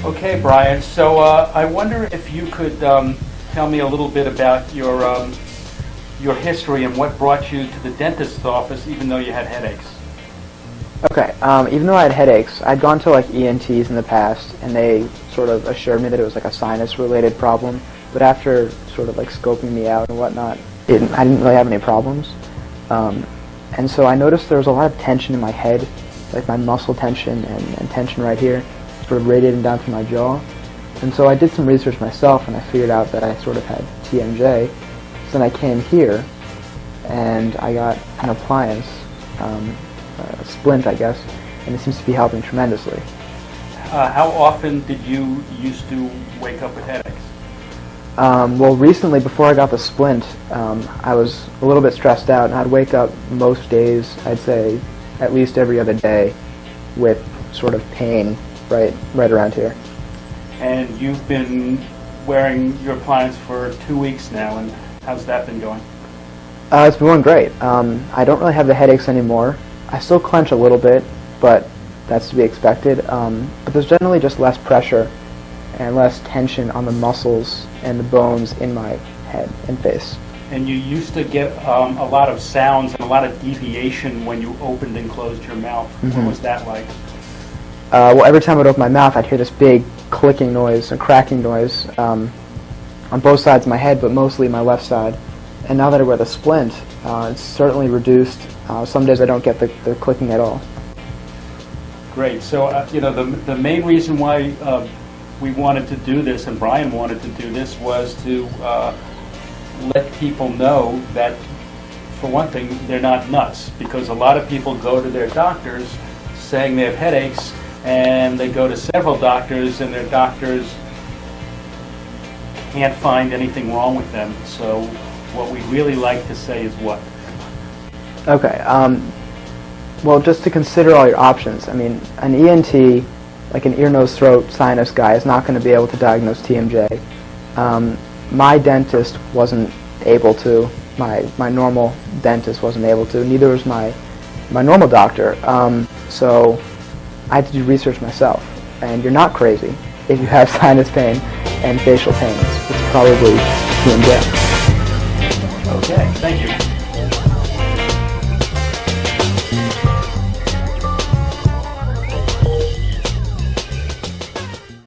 Okay, Brian. So I wonder if you could tell me a little bit about your history and what brought you to the dentist's office, even though you had headaches. Okay, even though I had headaches, I'd gone to like ENTs in the past, and they sort of assured me that it was like a sinus-related problem. But after sort of like scoping me out and whatnot, I didn't really have any problems. And so I noticed there was a lot of tension in my head, like my muscle tension and tension right here, sort of radiating down through my jaw. And so I did some research myself, and I figured out that I sort of had TMJ. So then I came here, and I got an appliance, a splint, I guess, and it seems to be helping tremendously. How often did you used to wake up with headaches? Well, recently, before I got the splint, I was a little bit stressed out, and I'd wake up most days, I'd say at least every other day, with sort of pain right around here. And you've been wearing your appliance for 2 weeks now, and how's that been going? It's been going great. I don't really have the headaches anymore. I still clench a little bit, but that's to be expected. But there's generally just less pressure and less tension on the muscles and the bones in my head and face. And you used to get a lot of sounds and a lot of deviation when you opened and closed your mouth. Mm-hmm. What was that like? Well, every time I'd open my mouth, I'd hear this big clicking noise, a cracking noise, on both sides of my head, but mostly my left side. And now that I wear the splint, it's certainly reduced. Some days I don't get the clicking at all. Great. So, you know, the main reason why we wanted to do this, and Brian wanted to do this, was to let people know that, for one thing, they're not nuts. Because a lot of people go to their doctors saying they have headaches, and they go to several doctors, and their doctors can't find anything wrong with them. So what we really like to say is what? Okay. Well, just to consider all your options. I mean, an ENT, like an ear, nose, throat, sinus guy, is not going to be able to diagnose TMJ. My dentist wasn't able to. My normal dentist wasn't able to. Neither was my normal doctor. So I had to do research myself. And you're not crazy if you have sinus pain and facial pains. It's probably TMJ. Okay, thank you.